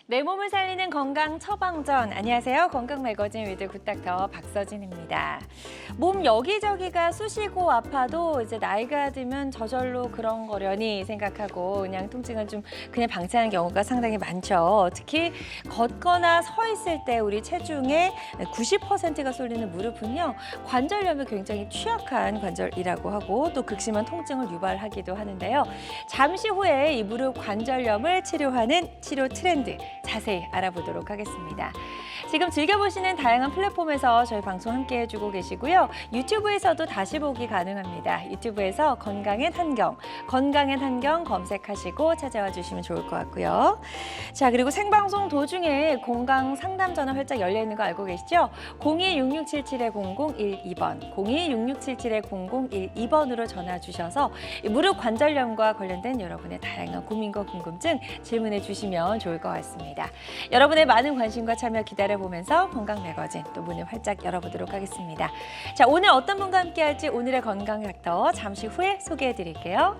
내 몸을 살리는 건강 처방전. 안녕하세요. 건강 매거진 위드 굿닥터 박서진입니다. 몸 여기저기가 쑤시고 아파도 이제 나이가 들면 저절로 그런 거려니 생각하고 그냥 통증을 좀 그냥 방치하는 경우가 상당히 많죠. 특히 걷거나 서 있을 때 우리 체중의 90%가 쏠리는 무릎은요. 관절염에 굉장히 취약한 관절이라고 하고 또 극심한 통증을 유발하기도 하는데요. 잠시 후에 이 무릎 관절염을 치료하는 치료 트렌드 자세히 알아보도록 하겠습니다. 지금 즐겨보시는 다양한 플랫폼에서 저희 방송 함께 해주고 계시고요. 유튜브에서도 다시 보기 가능합니다. 유튜브에서 건강엔 한경 검색하시고 찾아와 주시면 좋을 것 같고요. 자, 그리고 생방송 도중에 건강 상담 전화 활짝 열려 있는 거 알고 계시죠? 02-6677-0012번, 02-6677-0012번으로 전화 주셔서 무릎 관절염과 관련된 여러분의 다양한 고민과 궁금증 질문해 주시면 좋을 것 같습니다. 여러분의 많은 관심과 참여 기다려보면서 건강 매거진 또 문을 활짝 열어보도록 하겠습니다. 자, 오늘 어떤 분과 함께할지 오늘의 건강 닥터 잠시 후에 소개해 드릴게요.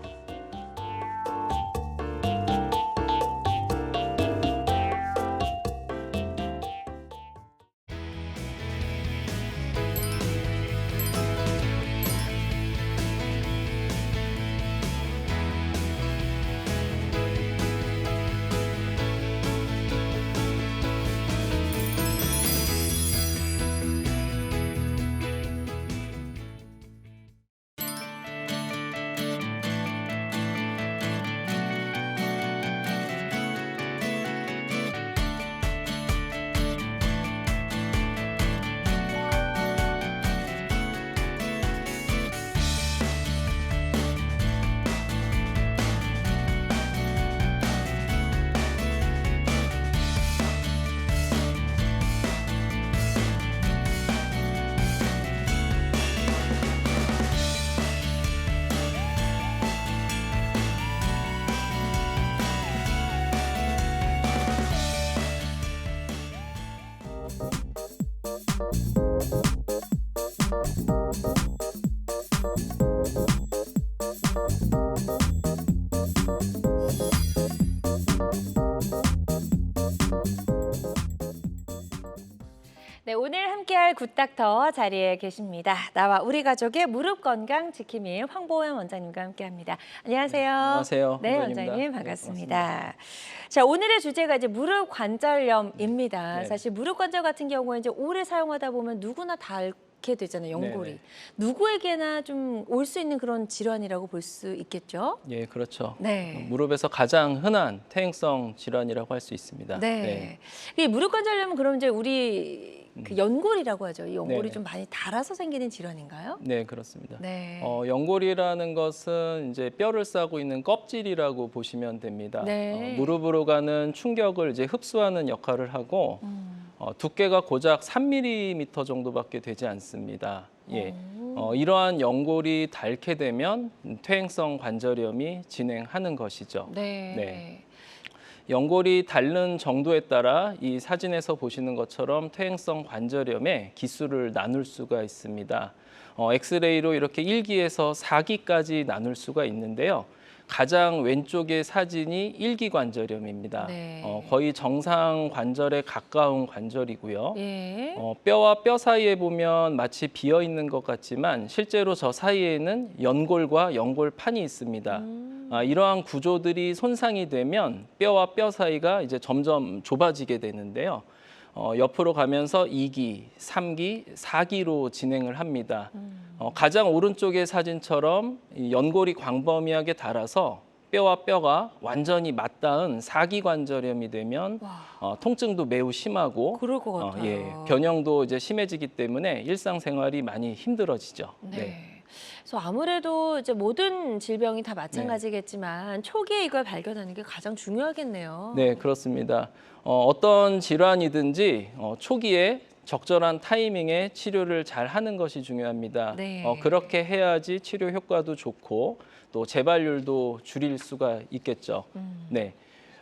네, 오늘 함께할 굿닥터 자리에 계십니다. 나와 우리 가족의 무릎 건강 지킴이 황보현 원장님과 함께합니다. 안녕하세요. 안녕하세요. 네, 황보현입니다. 원장님 반갑습니다. 자, 오늘의 주제가 이제 무릎 관절염입니다. 네. 사실 무릎 관절 같은 경우에 이제 오래 사용하다 보면 누구나 다 앓게 되잖아요, 연골이. 네네. 누구에게나 좀 올 수 있는 그런 질환이라고 볼 수 있겠죠? 예, 그렇죠. 네. 무릎에서 가장 흔한 퇴행성 질환이라고 할 수 있습니다. 네. 이 무릎 관절염은 그럼 이제 우리 그 연골이라고 하죠. 이 연골이 네네. 좀 많이 닳아서 생기는 질환인가요? 네, 그렇습니다. 네. 연골이라는 것은 이제 뼈를 싸고 있는 껍질이라고 보시면 됩니다. 네. 무릎으로 가는 충격을 이제 흡수하는 역할을 하고 두께가 고작 3mm 정도밖에 되지 않습니다. 예. 이러한 연골이 닳게 되면 퇴행성 관절염이 진행하는 것이죠. 네. 네. 연골이 닳는 정도에 따라 이 사진에서 보시는 것처럼 퇴행성 관절염의 기수를 나눌 수가 있습니다. 엑스레이로 이렇게 1기에서 4기까지 나눌 수가 있는데요. 가장 왼쪽의 사진이 1기 관절염입니다. 네. 거의 정상 관절에 가까운 관절이고요. 예. 뼈와 뼈 사이에 보면 마치 비어 있는 것 같지만 실제로 저 사이에는 연골과 연골판이 있습니다. 이러한 구조들이 손상이 되면 뼈와 뼈 사이가 이제 점점 좁아지게 되는데요. 옆으로 가면서 2기, 3기, 4기로 진행을 합니다. 가장 오른쪽의 사진처럼 이 연골이 광범위하게 닳아서 뼈와 뼈가 완전히 맞닿은 4기 관절염이 되면 통증도 매우 심하고 그럴 것 같아요. 예, 변형도 이제 심해지기 때문에 일상생활이 많이 힘들어지죠. 네. 그래서 아무래도 이제 모든 질병이 다 마찬가지겠지만 초기에 이걸 발견하는 게 가장 중요하겠네요. 네, 그렇습니다. 어떤 질환이든지 초기에 적절한 타이밍에 치료를 잘 하는 것이 중요합니다. 네. 그렇게 해야지 치료 효과도 좋고 또 재발률도 줄일 수가 있겠죠. 네.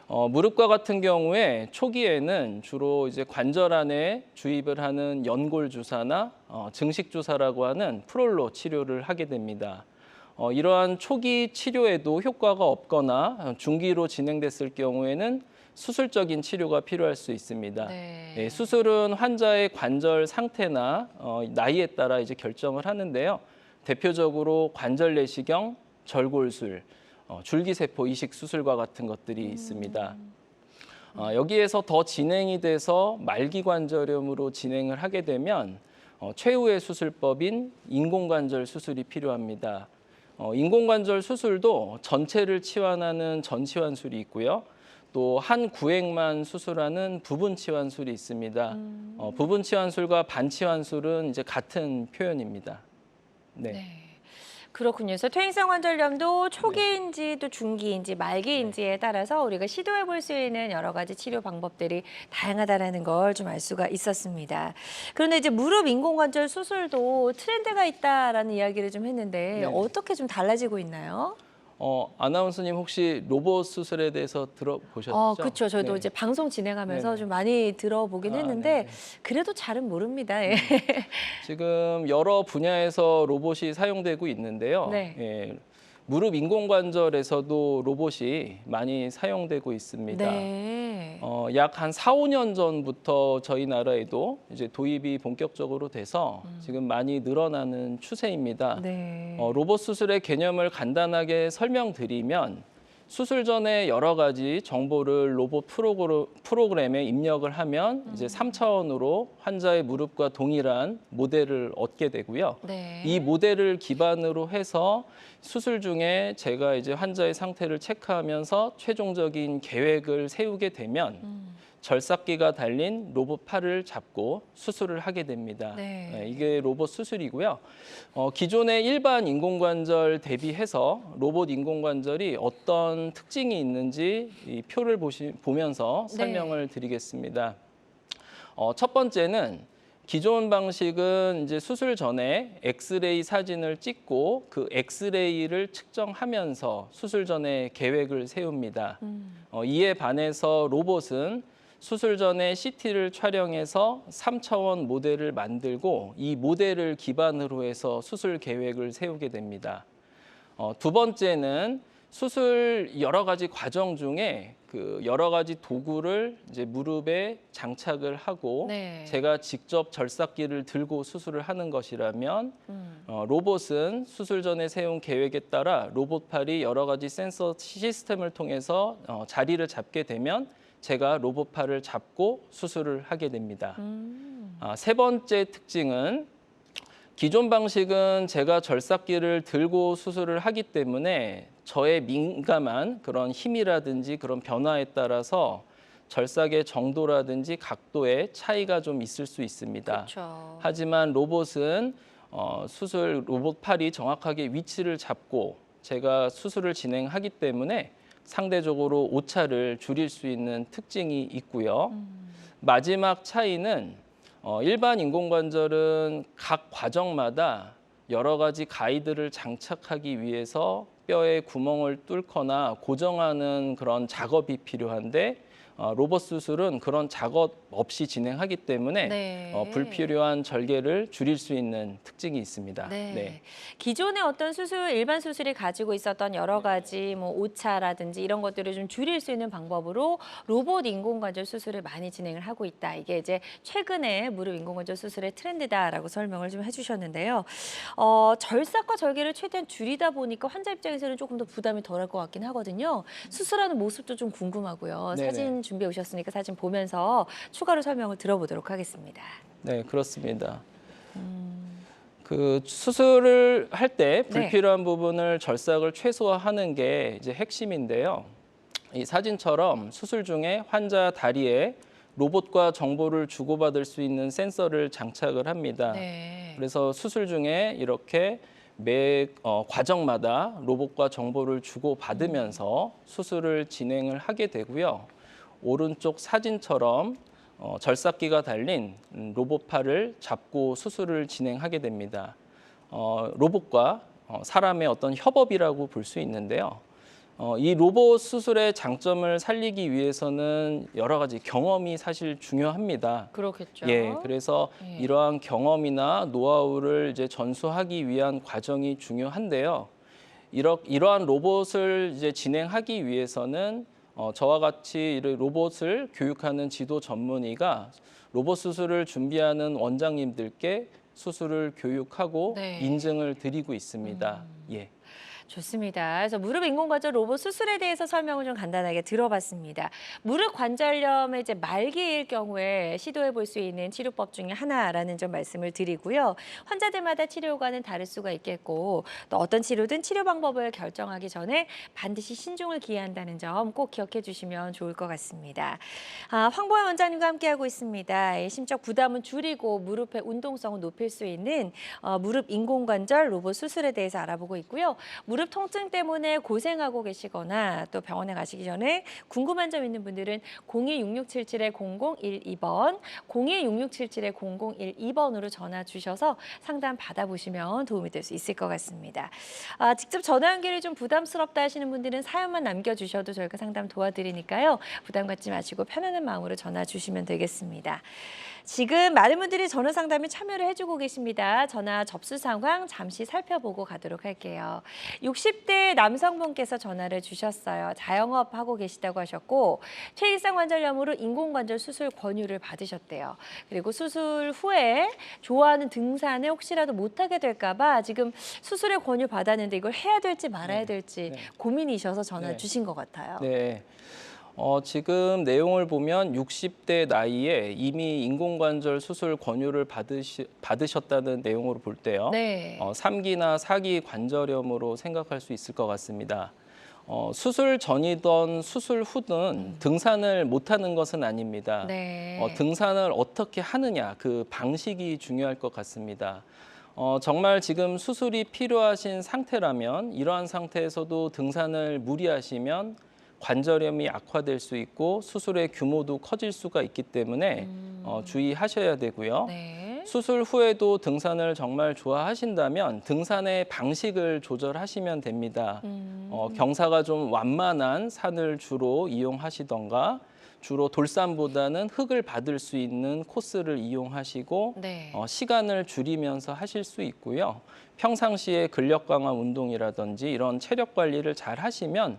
무릎과 같은 경우에 초기에는 주로 이제 관절 안에 주입을 하는 연골 주사나 증식 주사라고 하는 프롤로 치료를 하게 됩니다. 이러한 초기 치료에도 효과가 없거나 중기로 진행됐을 경우에는 수술적인 치료가 필요할 수 있습니다. 네. 예, 수술은 환자의 관절 상태나 나이에 따라 이제 결정을 하는데요. 대표적으로 관절 내시경, 절골술, 줄기세포 이식 수술과 같은 것들이 있습니다. 여기에서 더 진행이 돼서 말기관절염으로 진행을 하게 되면 최후의 수술법인 인공관절 수술이 필요합니다. 인공관절 수술도 전체를 치환하는 전치환술이 있고요. 또 한 구획만 수술하는 부분치환술이 있습니다. 부분치환술과 반치환술은 이제 같은 표현입니다. 네. 네. 그렇군요. 그래서 퇴행성 관절염도 초기인지 또 중기인지 말기인지에 따라서 우리가 시도해 볼 수 있는 여러 가지 치료 방법들이 다양하다라는 걸 좀 알 수가 있었습니다. 그런데 이제 무릎 인공관절 수술도 트렌드가 있다라는 이야기를 좀 했는데 네. 어떻게 좀 달라지고 있나요? 아나운서님 혹시 로봇 수술에 대해서 들어보셨죠? 그렇죠. 저도 네. 이제 방송 진행하면서 네네. 좀 많이 들어보긴 했는데 네네. 그래도 잘은 모릅니다. 예. 지금 여러 분야에서 로봇이 사용되고 있는데요. 네. 예, 무릎 인공관절에서도 로봇이 많이 사용되고 있습니다. 네. 약 한 4, 5년 전부터 저희 나라에도 이제 도입이 본격적으로 돼서 지금 많이 늘어나는 추세입니다. 네. 로봇 수술의 개념을 간단하게 설명드리면 수술 전에 여러 가지 정보를 로봇 프로그램에 입력을 하면 이제 3차원으로 환자의 무릎과 동일한 모델을 얻게 되고요. 네. 이 모델을 기반으로 해서 수술 중에 제가 이제 환자의 상태를 체크하면서 최종적인 계획을 세우게 되면 절삭기가 달린 로봇 팔을 잡고 수술을 하게 됩니다. 네. 이게 로봇 수술이고요. 기존의 일반 인공관절 대비해서 로봇 인공관절이 어떤 특징이 있는지 이 표를 보면서 네. 설명을 드리겠습니다. 첫 번째는 기존 방식은 이제 수술 전에 엑스레이 사진을 찍고 그 엑스레이를 측정하면서 수술 전에 계획을 세웁니다. 이에 반해서 로봇은 수술 전에 CT를 촬영해서 3차원 모델을 만들고 이 모델을 기반으로 해서 수술 계획을 세우게 됩니다. 두 번째는 수술 여러 가지 과정 중에 그 여러 가지 도구를 이제 무릎에 장착을 하고 네. 제가 직접 절삭기를 들고 수술을 하는 것이라면 로봇은 수술 전에 세운 계획에 따라 로봇 팔이 여러 가지 센서 시스템을 통해서 자리를 잡게 되면 제가 로봇 팔을 잡고 수술을 하게 됩니다. 세 번째 특징은 기존 방식은 제가 절삭기를 들고 수술을 하기 때문에 저의 민감한 그런 힘이라든지 그런 변화에 따라서 절삭의 정도라든지 각도에 차이가 좀 있을 수 있습니다. 그렇죠. 하지만 로봇은 수술 로봇 팔이 정확하게 위치를 잡고 제가 수술을 진행하기 때문에 상대적으로 오차를 줄일 수 있는 특징이 있고요. 마지막 차이는 일반 인공관절은 각 과정마다 여러 가지 가이드를 장착하기 위해서 뼈에 구멍을 뚫거나 고정하는 그런 작업이 필요한데 로봇 수술은 그런 작업 없이 진행하기 때문에 네. 불필요한 절개를 줄일 수 있는 특징이 있습니다. 네. 기존의 어떤 수술, 일반 수술이 가지고 있었던 여러 가지 뭐 오차라든지 이런 것들을 좀 줄일 수 있는 방법으로 로봇 인공관절 수술을 많이 진행을 하고 있다. 이게 이제 최근에 무릎 인공관절 수술의 트렌드다라고 설명을 좀 해주셨는데요. 절삭과 절개를 최대한 줄이다 보니까 환자 입장에서는 조금 더 부담이 덜할 것 같긴 하거든요. 수술하는 모습도 좀 궁금하고요. 네네. 사진 준비해 오셨으니까 사진 보면서 추가로 설명을 들어보도록 하겠습니다. 네, 그렇습니다. 그 수술을 할 때 불필요한 부분을 절삭을 최소화하는 게 이제 핵심인데요. 이 사진처럼 수술 중에 환자 다리에 로봇과 정보를 주고받을 수 있는 센서를 장착을 합니다. 네. 그래서 수술 중에 이렇게 매 과정마다 로봇과 정보를 주고받으면서 수술을 진행을 하게 되고요. 오른쪽 사진처럼 절삭기가 달린 로봇 팔을 잡고 수술을 진행하게 됩니다. 로봇과 사람의 어떤 협업이라고 볼 수 있는데요. 이 로봇 수술의 장점을 살리기 위해서는 여러 가지 경험이 사실 중요합니다. 그렇겠죠. 예, 그래서 예. 이러한 경험이나 노하우를 이제 전수하기 위한 과정이 중요한데요. 이러한 로봇을 이제 진행하기 위해서는 저와 같이 이 로봇을 교육하는 지도 전문의가 로봇 수술을 준비하는 원장님들께 수술을 교육하고 네. 인증을 드리고 있습니다. 예. 좋습니다. 그래서 무릎 인공관절 로봇 수술에 대해서 설명을 좀 간단하게 들어봤습니다. 무릎 관절염의 이제 말기일 경우에 시도해 볼 수 있는 치료법 중에 하나라는 점 말씀을 드리고요. 환자들마다 치료 효과는 다를 수가 있겠고 또 어떤 치료든 치료 방법을 결정하기 전에 반드시 신중을 기해한다는 점 꼭 기억해 주시면 좋을 것 같습니다. 황보현 원장님과 함께하고 있습니다. 이 심적 부담은 줄이고 무릎의 운동성을 높일 수 있는 무릎 인공관절 로봇 수술에 대해서 알아보고 있고요. 무릎 통증 때문에 고생하고 계시거나 또 병원에 가시기 전에 궁금한 점 있는 분들은 026677-0012번, 026677-0012번으로 전화 주셔서 상담 받아보시면 도움이 될 수 있을 것 같습니다. 직접 전화 연결이 좀 부담스럽다 하시는 분들은 사연만 남겨주셔도 저희가 상담 도와드리니까요. 부담 갖지 마시고 편안한 마음으로 전화 주시면 되겠습니다. 지금 많은 분들이 전화 상담에 참여를 해주고 계십니다. 전화 접수 상황 잠시 살펴보고 가도록 할게요. 60대 남성분께서 전화를 주셨어요. 자영업하고 계시다고 하셨고 퇴일성 관절염으로 인공관절 수술 권유를 받으셨대요. 그리고 수술 후에 좋아하는 등산을 혹시라도 못하게 될까 봐 지금 수술의 권유 받았는데 이걸 해야 될지 말아야 될지 고민이셔서 전화 주신 것 같아요. 네. 지금 내용을 보면 60대 나이에 이미 인공관절 수술 권유를 받으셨다는 내용으로 볼 때요. 네. 3기나 4기 관절염으로 생각할 수 있을 것 같습니다. 수술 전이든 수술 후든 등산을 못하는 것은 아닙니다. 네. 등산을 어떻게 하느냐, 그 방식이 중요할 것 같습니다. 정말 지금 수술이 필요하신 상태라면 이러한 상태에서도 등산을 무리하시면 관절염이 악화될 수 있고 수술의 규모도 커질 수가 있기 때문에 주의하셔야 되고요. 네. 수술 후에도 등산을 정말 좋아하신다면 등산의 방식을 조절하시면 됩니다. 경사가 좀 완만한 산을 주로 이용하시던가 주로 돌산보다는 흙을 받을 수 있는 코스를 이용하시고 네. 시간을 줄이면서 하실 수 있고요. 평상시에 근력 강화 운동이라든지 이런 체력 관리를 잘 하시면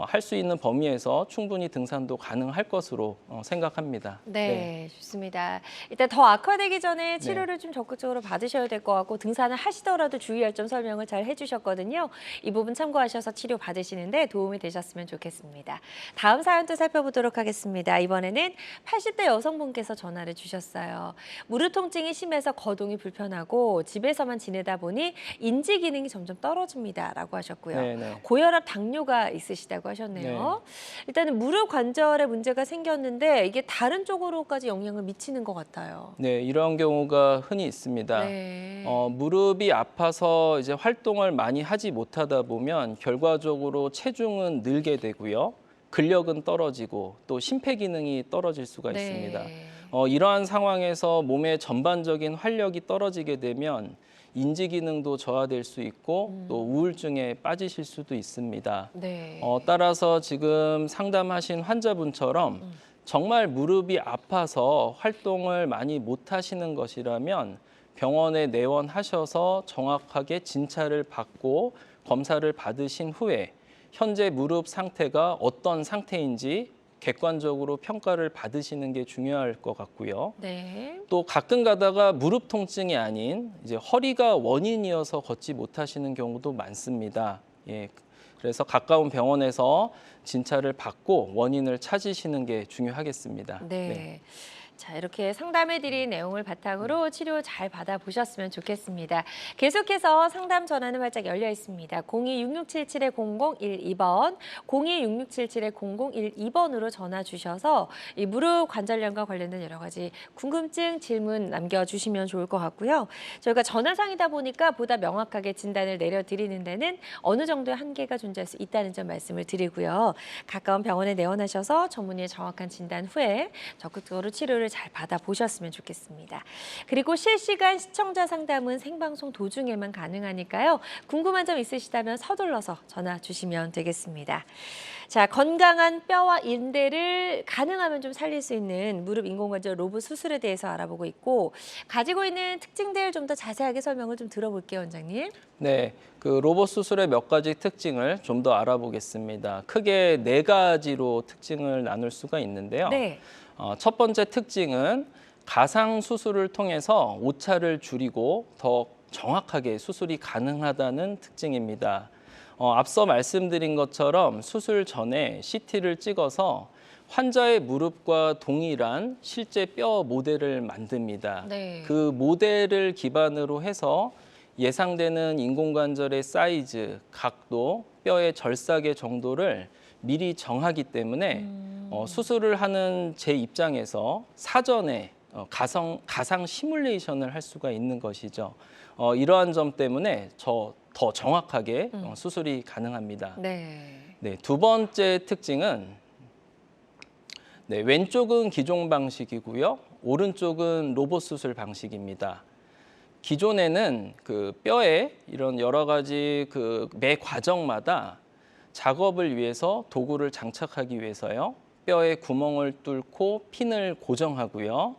할 수 있는 범위에서 충분히 등산도 가능할 것으로 생각합니다. 네, 좋습니다. 일단 더 악화되기 전에 치료를 좀 적극적으로 받으셔야 될 것 같고 등산을 하시더라도 주의할 점 설명을 잘 해주셨거든요. 이 부분 참고하셔서 치료 받으시는데 도움이 되셨으면 좋겠습니다. 다음 사연도 살펴보도록 하겠습니다. 이번에는 80대 여성분께서 전화를 주셨어요. 무릎 통증이 심해서 거동이 불편하고 집에서만 지내다 보니 인지 기능이 점점 떨어집니다라고 하셨고요. 네네. 고혈압, 당뇨가 있으시다고 하셨네요. 일단은 무릎 관절에 문제가 생겼는데 이게 다른 쪽으로까지 영향을 미치는 것 같아요. 네, 이런 경우가 흔히 있습니다. 네. 무릎이 아파서 이제 활동을 많이 하지 못하다 보면 결과적으로 체중은 늘게 되고요. 근력은 떨어지고 또 심폐기능이 떨어질 수가 있습니다. 이러한 상황에서 몸의 전반적인 활력이 떨어지게 되면 인지 기능도 저하될 수 있고 또 우울증에 빠지실 수도 있습니다. 네. 따라서 지금 상담하신 환자분처럼 정말 무릎이 아파서 활동을 많이 못 하시는 것이라면 병원에 내원하셔서 정확하게 진찰을 받고 검사를 받으신 후에 현재 무릎 상태가 어떤 상태인지 객관적으로 평가를 받으시는 게 중요할 것 같고요. 네. 또 가끔 가다가 무릎 통증이 아닌 이제 허리가 원인이어서 걷지 못하시는 경우도 많습니다. 예. 그래서 가까운 병원에서 진찰을 받고 원인을 찾으시는 게 중요하겠습니다. 네. 자, 이렇게 상담해드린 내용을 바탕으로 치료 잘 받아보셨으면 좋겠습니다. 계속해서 상담 전화는 활짝 열려 있습니다. 026677-0012번, 026677-0012번으로 전화 주셔서 이 무릎 관절염과 관련된 여러 가지 궁금증, 질문 남겨주시면 좋을 것 같고요. 저희가 전화상이다 보니까 보다 명확하게 진단을 내려드리는 데는 어느 정도의 한계가 존재할 수 있다는 점 말씀을 드리고요. 가까운 병원에 내원하셔서 전문의의 정확한 진단 후에 적극적으로 치료를 상담을 잘 받아보셨으면 좋겠습니다. 그리고 실시간 시청자 상담은 생방송 도중에만 가능하니까요. 궁금한 점 있으시다면 서둘러서 전화 주시면 되겠습니다. 자, 건강한 뼈와 인대를 가능하면 좀 살릴 수 있는 무릎 인공관절 로봇 수술에 대해서 알아보고 있고 가지고 있는 특징들 좀 더 자세하게 설명을 좀 들어볼게요, 원장님. 네, 그 로봇 수술의 몇 가지 특징을 좀 더 알아보겠습니다. 크게 4가지로 특징을 나눌 수가 있는데요. 네. 첫 번째 특징은 가상 수술을 통해서 오차를 줄이고 더 정확하게 수술이 가능하다는 특징입니다. 앞서 말씀드린 것처럼 수술 전에 CT를 찍어서 환자의 무릎과 동일한 실제 뼈 모델을 만듭니다. 네. 그 모델을 기반으로 해서 예상되는 인공관절의 사이즈, 각도, 뼈의 절삭의 정도를 미리 정하기 때문에 수술을 하는 제 입장에서 사전에 가상 시뮬레이션을 할 수가 있는 것이죠. 이러한 점 때문에 더 정확하게 수술이 가능합니다. 네. 네, 두 번째 특징은 네, 왼쪽은 기존 방식이고요. 오른쪽은 로봇 수술 방식입니다. 기존에는 그 뼈에 이런 여러 가지 그 매 과정마다 작업을 위해서 도구를 장착하기 위해서요. 뼈에 구멍을 뚫고 핀을 고정하고요.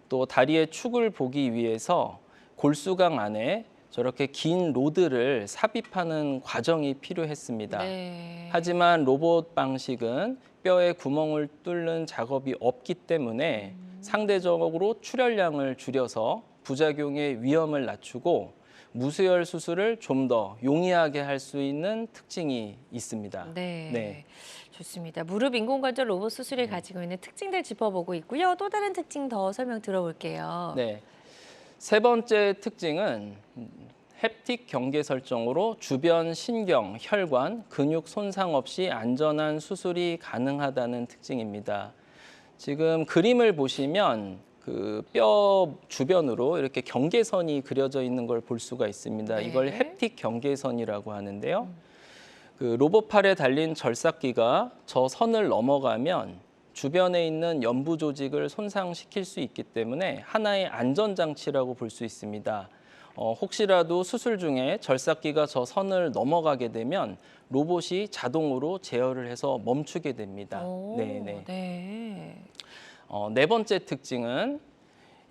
또 다리의 축을 보기 위해서 골수강 안에 저렇게 긴 로드를 삽입하는 과정이 필요했습니다. 네. 하지만 로봇 방식은 뼈에 구멍을 뚫는 작업이 없기 때문에 상대적으로 출혈량을 줄여서 부작용의 위험을 낮추고 무수혈 수술을 좀 더 용이하게 할 수 있는 특징이 있습니다. 네. 네. 좋습니다. 무릎 인공관절 로봇 수술이 가지고 있는 특징들 짚어보고 있고요. 또 다른 특징 더 설명 들어볼게요. 네. 세 번째 특징은 햅틱 경계 설정으로 주변 신경, 혈관, 근육 손상 없이 안전한 수술이 가능하다는 특징입니다. 지금 그림을 보시면 그 뼈 주변으로 이렇게 경계선이 그려져 있는 걸 볼 수가 있습니다. 네. 이걸 햅틱 경계선이라고 하는데요. 그 로봇팔에 달린 절삭기가 저 선을 넘어가면 주변에 있는 연부 조직을 손상시킬 수 있기 때문에 하나의 안전장치라고 볼 수 있습니다. 혹시라도 수술 중에 절삭기가 저 선을 넘어가게 되면 로봇이 자동으로 제어를 해서 멈추게 됩니다. 오, 네네. 네. 네 번째 특징은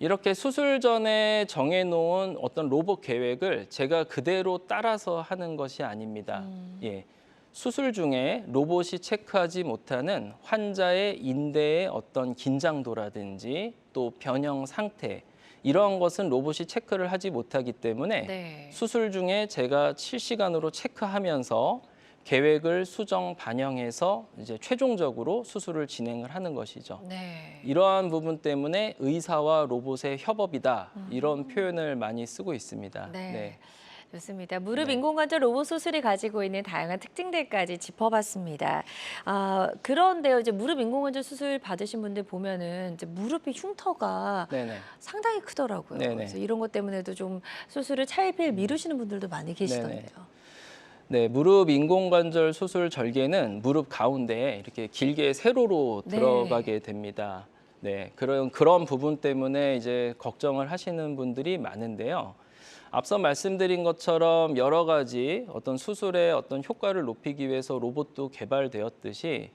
이렇게 수술 전에 정해놓은 어떤 로봇 계획을 제가 그대로 따라서 하는 것이 아닙니다. 예. 수술 중에 로봇이 체크하지 못하는 환자의 인대의 어떤 긴장도라든지 또 변형 상태 이러한 것은 로봇이 체크를 하지 못하기 때문에 네. 수술 중에 제가 실시간으로 체크하면서 계획을 수정 반영해서 이제 최종적으로 수술을 진행을 하는 것이죠. 네. 이러한 부분 때문에 의사와 로봇의 협업이다 이런 표현을 많이 쓰고 있습니다. 네. 좋습니다. 무릎 네. 인공관절 로봇 수술이 가지고 있는 다양한 특징들까지 짚어봤습니다. 그런데요, 이제 무릎 인공관절 수술 받으신 분들 보면은 이제 무릎의 흉터가 네네. 상당히 크더라고요. 네네. 그래서 이런 것 때문에도 좀 수술을 차일피일 미루시는 분들도 많이 계시던데요. 네, 무릎 인공관절 수술 절개는 무릎 가운데에 이렇게 길게 세로로 네. 들어가게 됩니다. 네, 그런 부분 때문에 이제 걱정을 하시는 분들이 많은데요. 앞서 말씀드린 것처럼 여러 가지 어떤 수술의 어떤 효과를 높이기 위해서 로봇도 개발되었듯이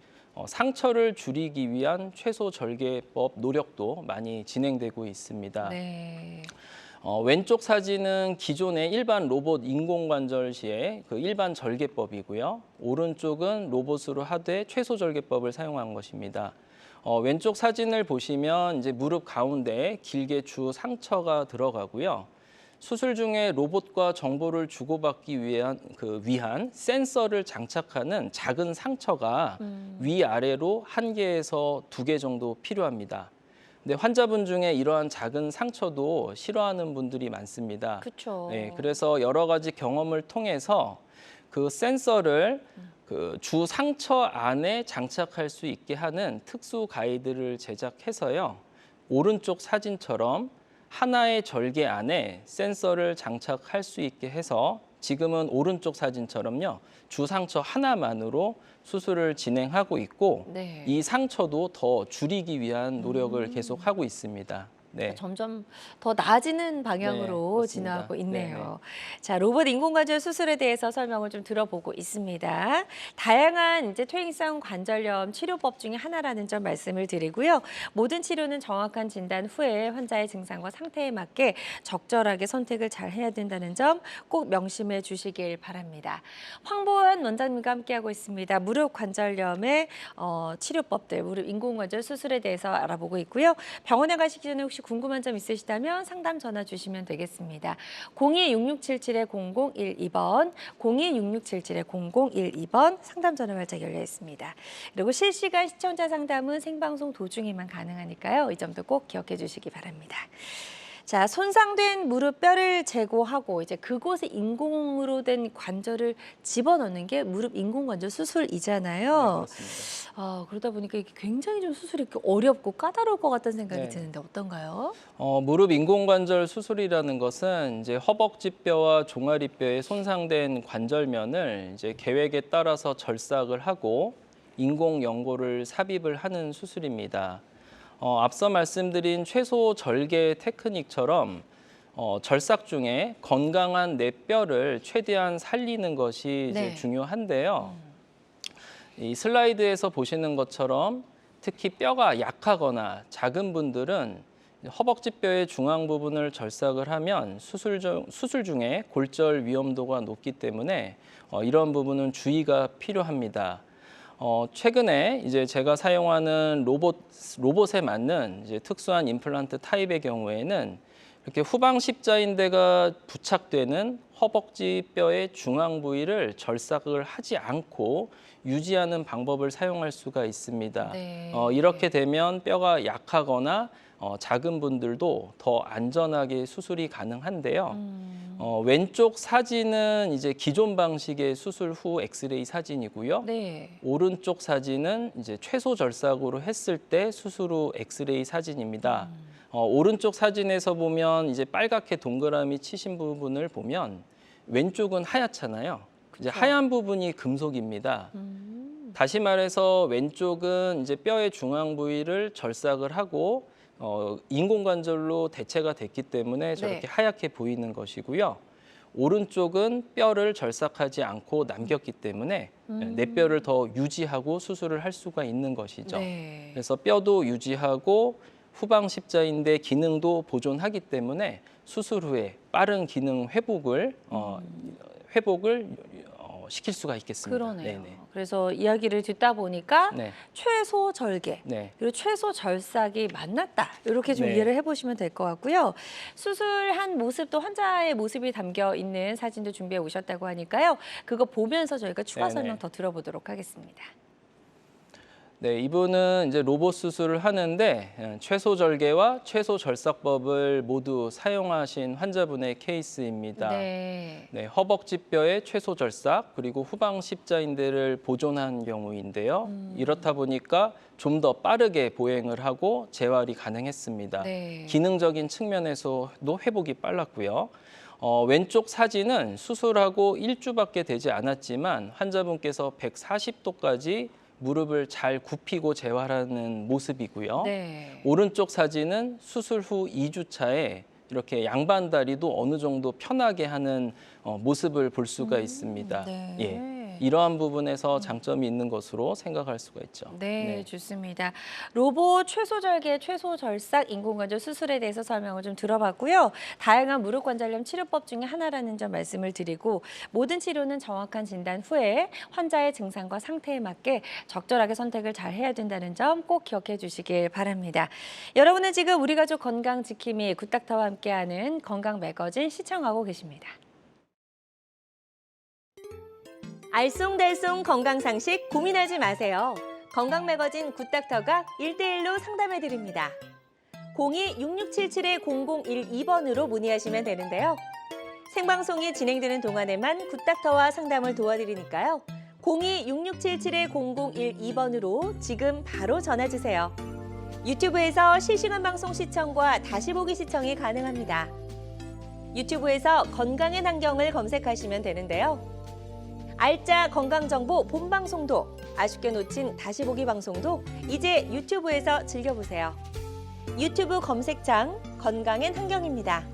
상처를 줄이기 위한 최소 절개법 노력도 많이 진행되고 있습니다. 네. 왼쪽 사진은 기존의 일반 로봇 인공관절 시의 그 일반 절개법이고요. 오른쪽은 로봇으로 하되 최소 절개법을 사용한 것입니다. 왼쪽 사진을 보시면 이제 무릎 가운데에 길게 주 상처가 들어가고요. 수술 중에 로봇과 정보를 주고받기 위한 센서를 장착하는 작은 상처가 위아래로 1개에서 2개 정도 필요합니다. 근데 환자분 중에 이러한 작은 상처도 싫어하는 분들이 많습니다. 그렇죠. 네, 그래서 여러 가지 경험을 통해서 그 센서를 그 주 상처 안에 장착할 수 있게 하는 특수 가이드를 제작해서요. 오른쪽 사진처럼 하나의 절개 안에 센서를 장착할 수 있게 해서 지금은 오른쪽 사진처럼요. 주 상처 하나만으로 수술을 진행하고 있고 네. 이 상처도 더 줄이기 위한 노력을 계속하고 있습니다. 네. 점점 더 나아지는 방향으로 네, 그렇습니다. 진화하고 있네요. 자, 로봇 인공관절 수술에 대해서 설명을 좀 들어보고 있습니다. 다양한 이제 퇴행성 관절염 치료법 중에 하나라는 점 말씀을 드리고요. 모든 치료는 정확한 진단 후에 환자의 증상과 상태에 맞게 적절하게 선택을 잘 해야 된다는 점 꼭 명심해 주시길 바랍니다. 황보현 원장님과 함께하고 있습니다. 무릎 관절염의 치료법들, 무릎 인공관절 수술에 대해서 알아보고 있고요. 병원에 가시기 전에 혹시 궁금한 점 있으시다면 상담 전화 주시면 되겠습니다. 02-6677-0012번, 02-6677-0012번 상담 전화 활짝 열려 있습니다. 그리고 실시간 시청자 상담은 생방송 도중에만 가능하니까요. 이 점도 꼭 기억해 주시기 바랍니다. 자, 손상된 무릎 뼈를 제거하고 이제 그곳에 인공으로 된 관절을 집어넣는 게 무릎 인공관절 수술이잖아요. 그러다 보니까 이게 굉장히 좀 수술이 이렇게 어렵고 까다로울 것 같다는 생각이 네. 드는데 어떤가요? 무릎 인공관절 수술이라는 것은 이제 허벅지뼈와 종아리뼈에 손상된 관절면을 이제 계획에 따라서 절삭을 하고 인공 연골을 삽입을 하는 수술입니다. 앞서 말씀드린 최소 절개 테크닉처럼 절삭 중에 건강한 내 뼈를 최대한 살리는 것이 이제 네. 중요한데요. 이 슬라이드에서 보시는 것처럼 특히 뼈가 약하거나 작은 분들은 허벅지 뼈의 중앙 부분을 절삭을 하면 수술 중에 골절 위험도가 높기 때문에 이런 부분은 주의가 필요합니다. 최근에 이제 제가 사용하는 로봇에 맞는 이제 특수한 임플란트 타입의 경우에는 이렇게 후방 십자인대가 부착되는 허벅지 뼈의 중앙 부위를 절삭을 하지 않고 유지하는 방법을 사용할 수가 있습니다. 네. 이렇게 되면 뼈가 약하거나 작은 분들도 더 안전하게 수술이 가능한데요. 왼쪽 사진은 이제 기존 방식의 수술 후 엑스레이 사진이고요. 네. 오른쪽 사진은 이제 최소 절삭으로 했을 때 수술 후 엑스레이 사진입니다. 오른쪽 사진에서 보면 이제 빨갛게 동그라미 치신 부분을 보면 왼쪽은 하얗잖아요. 이제 하얀 부분이 금속입니다. 다시 말해서 왼쪽은 이제 뼈의 중앙 부위를 절삭을 하고 인공관절로 대체가 됐기 때문에 저렇게 네. 하얗게 보이는 것이고요. 오른쪽은 뼈를 절삭하지 않고 남겼기 때문에 내 뼈를 더 유지하고 수술을 할 수가 있는 것이죠. 네. 그래서 뼈도 유지하고 후방 십자인대 기능도 보존하기 때문에 수술 후에 빠른 기능 회복을 시킬 수가 있겠습니다. 그러네요. 네네. 그래서 이야기를 듣다 보니까 네. 최소 절개 네. 그리고 최소 절삭이 만났다. 이렇게 좀 네. 이해를 해보시면 될 것 같고요. 수술한 모습도 환자의 모습이 담겨 있는 사진도 준비해 오셨다고 하니까요. 그거 보면서 저희가 추가 네네. 설명 더 들어보도록 하겠습니다. 네, 이분은 이제 로봇 수술을 하는데 최소 절개와 최소 절삭법을 모두 사용하신 환자분의 케이스입니다. 네. 네, 허벅지뼈의 최소 절삭 그리고 후방 십자인대를 보존한 경우인데요. 이렇다 보니까 좀 더 빠르게 보행을 하고 재활이 가능했습니다. 네. 기능적인 측면에서도 회복이 빨랐고요. 왼쪽 사진은 수술하고 1주밖에 되지 않았지만 환자분께서 140도까지 무릎을 잘 굽히고 재활하는 모습이고요. 네. 오른쪽 사진은 수술 후 2주 차에 이렇게 양반 다리도 어느 정도 편하게 하는 모습을 볼 수가 있습니다. 네. 예. 이러한 부분에서 장점이 있는 것으로 생각할 수가 있죠. 네, 좋습니다. 로봇 최소 절개, 최소 절삭 인공관절 수술에 대해서 설명을 좀 들어봤고요. 다양한 무릎 관절염 치료법 중에 하나라는 점 말씀을 드리고 모든 치료는 정확한 진단 후에 환자의 증상과 상태에 맞게 적절하게 선택을 잘 해야 된다는 점 꼭 기억해 주시길 바랍니다. 여러분은 지금 우리 가족 건강 지킴이 굿닥터와 함께하는 건강 매거진 시청하고 계십니다. 알쏭달쏭 건강상식 고민하지 마세요. 건강 매거진 굿닥터가 1대1로 상담해 드립니다. 02-6677-0012번으로 문의하시면 되는데요. 생방송이 진행되는 동안에만 굿닥터와 상담을 도와드리니까요. 02-6677-0012번으로 지금 바로 전화 주세요. 유튜브에서 실시간 방송 시청과 다시 보기 시청이 가능합니다. 유튜브에서 건강의 환경을 검색하시면 되는데요. 알짜 건강정보 본방송도, 아쉽게 놓친 다시 보기 방송도 이제 유튜브에서 즐겨보세요. 유튜브 검색창 건강엔 환경입니다.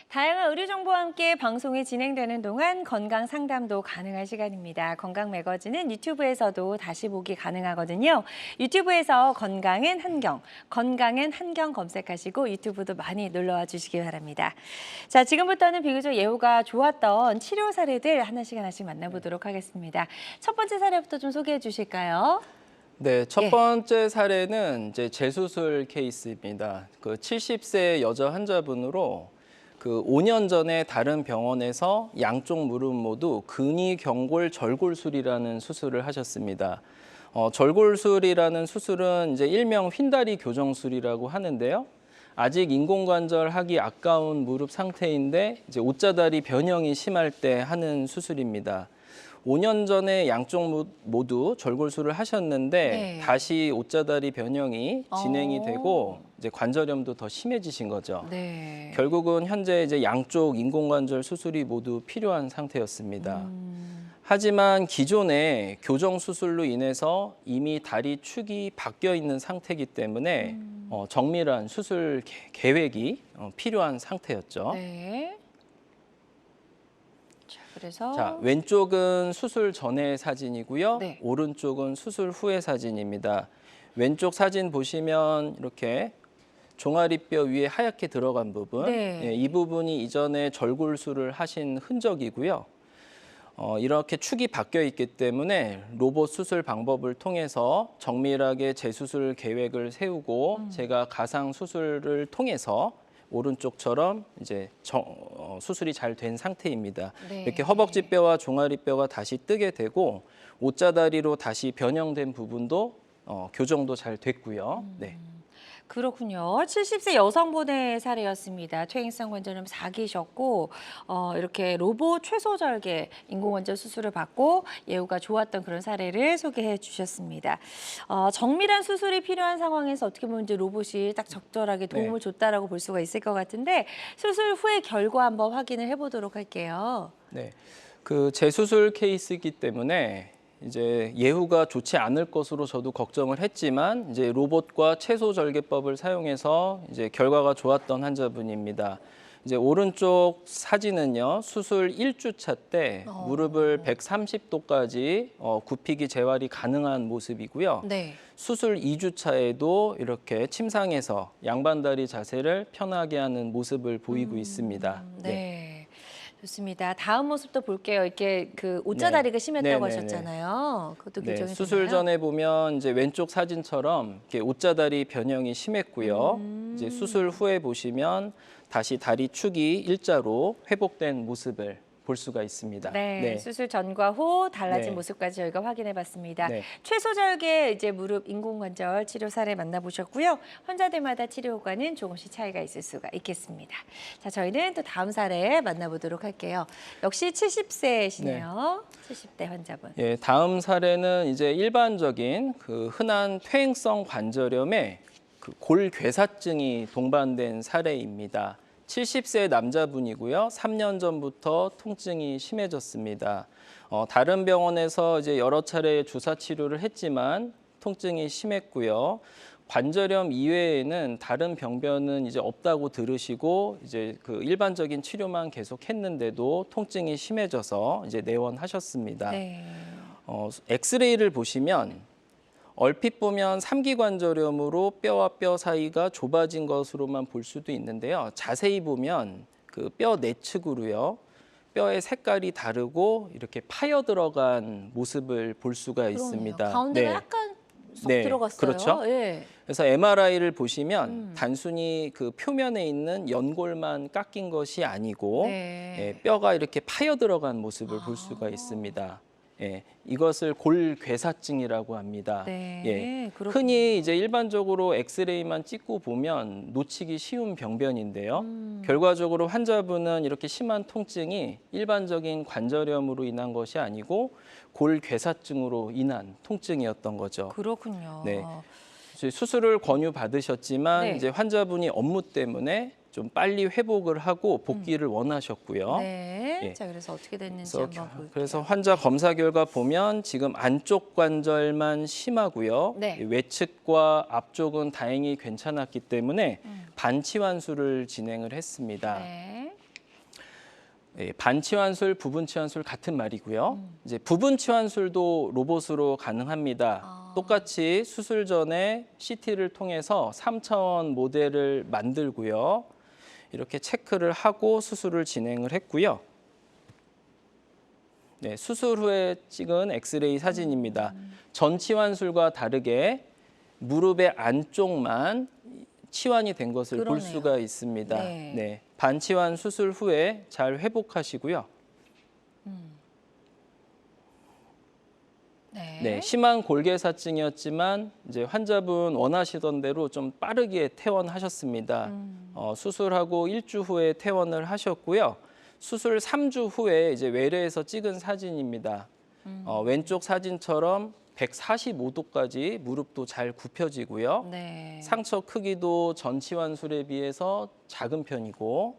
다양한 의료 정보와 함께 방송이 진행되는 동안 건강 상담도 가능한 시간입니다. 건강 매거진은 유튜브에서도 다시 보기 가능하거든요. 유튜브에서 건강엔 한경, 건강엔 한경 검색하시고 유튜브도 많이 놀러와 주시기 바랍니다. 자, 지금부터는 비교적 예후가 좋았던 치료 사례들 하나씩 만나보도록 하겠습니다. 첫 번째 사례부터 좀 소개해 주실까요? 네, 첫 번째 사례는 이제 재수술 케이스입니다. 그 70세 여자 환자분으로 그 5년 전에 다른 병원에서 양쪽 무릎 모두 근위경골 절골술이라는 수술을 하셨습니다. 절골술이라는 수술은 이제 일명 휜다리 교정술이라고 하는데요. 아직 인공관절 하기 아까운 무릎 상태인데 이제 옷자다리 변형이 심할 때 하는 수술입니다. 5년 전에 양쪽 모두 절골술을 하셨는데 네. 다시 옷자다리 변형이 진행이 되고 이제 관절염도 더 심해지신 거죠. 네. 결국은 현재 이제 양쪽 인공관절 수술이 모두 필요한 상태였습니다. 하지만 기존의 교정 수술로 인해서 이미 다리 축이 바뀌어 있는 상태이기 때문에 정밀한 수술 계획이 필요한 상태였죠. 네. 그래서 자, 왼쪽은 수술 전의 사진이고요. 네. 오른쪽은 수술 후의 사진입니다. 왼쪽 사진 보시면 이렇게 종아리뼈 위에 하얗게 들어간 부분, 네. 예, 이 부분이 이전에 절골술을 하신 흔적이고요. 이렇게 축이 바뀌어 있기 때문에 로봇 수술 방법을 통해서 정밀하게 재수술 계획을 세우고 제가 가상 수술을 통해서 오른쪽처럼 이제 수술이 잘 된 상태입니다. 네. 이렇게 허벅지뼈와 종아리뼈가 다시 뜨게 되고 옷자다리로 다시 변형된 부분도 교정도 잘 됐고요. 네. 그렇군요. 70세 여성분의 사례였습니다. 퇴행성 관절염 4기셨고 이렇게 로봇 최소절개 인공관절 수술을 받고 예후가 좋았던 그런 사례를 소개해 주셨습니다. 정밀한 수술이 필요한 상황에서 어떻게 보면 이제 로봇이 딱 적절하게 도움을 줬다라고 볼 수가 있을 것 같은데 수술 후의 결과 한번 확인을 해보도록 할게요. 네. 그 재수술 케이스이기 때문에 이제 예후가 좋지 않을 것으로 저도 걱정을 했지만 이제 로봇과 채소 절개법을 사용해서 이제 결과가 좋았던 환자분입니다. 이제 오른쪽 사진은요, 수술 1주차 때 무릎을 130도까지 굽히기 재활이 가능한 모습이고요. 네. 수술 2주차에도 이렇게 침상에서 양반다리 자세를 편하게 하는 모습을 보이고 있습니다. 네. 좋습니다. 다음 모습도 볼게요. 이렇게 그 옷자다리가 심했다고 네네네. 하셨잖아요. 그것도 네, 교정이 수술 되나요? 전에 보면 이제 왼쪽 사진처럼 이렇게 옷자다리 변형이 심했고요. 이제 수술 후에 보시면 다시 다리 축이 일자로 회복된 모습을 볼 수가 있습니다. 네, 수술 전과 후 달라진 네. 모습까지 저희가 확인해봤습니다. 네. 최소절개 이제 무릎 인공관절 치료 사례 만나보셨고요. 환자들마다 치료 효과는 조금씩 차이가 있을 수가 있겠습니다. 자, 저희는 또 다음 사례 만나보도록 할게요. 역시 70세시네요. 70대 환자분. 예, 다음 사례는 이제 일반적인 그 흔한 퇴행성 관절염에 그 골괴사증이 동반된 사례입니다. 70세 남자분이고요. 3년 전부터 통증이 심해졌습니다. 다른 병원에서 이제 여러 차례 주사 치료를 했지만 통증이 심했고요. 관절염 이외에는 다른 병변은 이제 없다고 들으시고 이제 그 일반적인 치료만 계속했는데도 통증이 심해져서 이제 내원하셨습니다. 네. 엑스레이를 보시면 얼핏 보면 삼기관절염으로 뼈와 뼈 사이가 좁아진 것으로만 볼 수도 있는데요. 자세히 보면 그 뼈 내측으로요. 뼈의 색깔이 다르고 이렇게 파여 들어간 모습을 볼 수가 있습니다. 가운데가 약간 쏙 네, 들어갔어요. 그렇죠. 예. 그래서 MRI를 보시면 단순히 그 표면에 있는 연골만 깎인 것이 아니고 네. 예, 뼈가 이렇게 파여 들어간 모습을 볼 수가 있습니다. 예, 이것을 골괴사증이라고 합니다. 네, 예, 그렇군요. 흔히 이제 일반적으로 엑스레이만 찍고 보면 놓치기 쉬운 병변인데요. 결과적으로 환자분은 이렇게 심한 통증이 일반적인 관절염으로 인한 것이 아니고 골괴사증으로 인한 통증이었던 거죠. 그렇군요. 네. 이제 수술을 권유받으셨지만 네. 이제 환자분이 업무 때문에 좀 빨리 회복을 하고 복귀를 원하셨고요. 네. 예. 자, 그래서 어떻게 됐는지 그래서, 한번 볼게요. 그래서 환자 검사 결과 보면 지금 안쪽 관절만 심하고요. 네. 외측과 앞쪽은 다행히 괜찮았기 때문에 반치환술을 진행을 했습니다. 네. 예, 반치환술, 부분치환술 같은 말이고요. 이제 부분치환술도 로봇으로 가능합니다. 똑같이 수술 전에 CT를 통해서 3차원 모델을 만들고요. 이렇게 체크를 하고 수술을 진행을 했고요. 네, 수술 후에 찍은 엑스레이 사진입니다. 전치환술과 다르게 무릎의 안쪽만 치환이 된 것을 볼 그러네요. 수가 있습니다. 네. 네, 반치환 수술 후에 잘 회복하시고요. 네. 네, 심한 골괴사증이었지만 이제 환자분 원하시던 대로 좀 빠르게 퇴원하셨습니다. 수술하고 1주 후에 퇴원을 하셨고요. 수술 3주 후에 이제 외래에서 찍은 사진입니다. 왼쪽 사진처럼 145도까지 무릎도 잘 굽혀지고요. 네. 상처 크기도 전치환술에 비해서 작은 편이고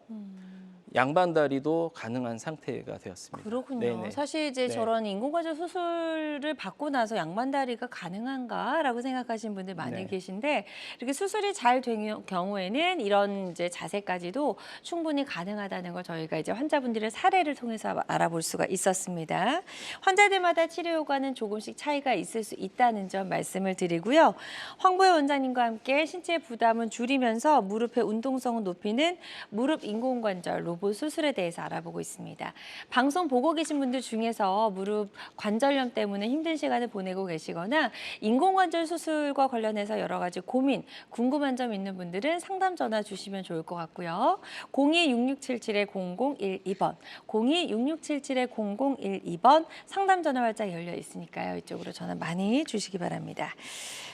양반다리도 가능한 상태가 되었습니다. 그렇군요. 네네. 사실 이제 네. 저런 인공관절 수술을 받고 나서 양반다리가 가능한가라고 생각하시는 분들 많이 네. 계신데 이렇게 수술이 잘 된 경우에는 이런 이제 자세까지도 충분히 가능하다는 걸 저희가 이제 환자분들의 사례를 통해서 알아볼 수가 있었습니다. 환자들마다 치료 효과는 조금씩 차이가 있을 수 있다는 점 말씀을 드리고요. 황보혜 원장님과 함께 신체 부담은 줄이면서 무릎의 운동성을 높이는 무릎 인공관절 로봇 수술에 대해서 알아보고 있습니다. 방송 보고 계신 분들 중에서 무릎 관절염 때문에 힘든 시간을 보내고 계시거나 인공관절 수술과 관련해서 여러 가지 고민, 궁금한 점 있는 분들은 상담 전화 주시면 좋을 것 같고요. 02-6677-0012번, 02-6677-0012번 상담 전화 활짝 열려 있으니까요. 이쪽으로 전화 많이 주시기 바랍니다.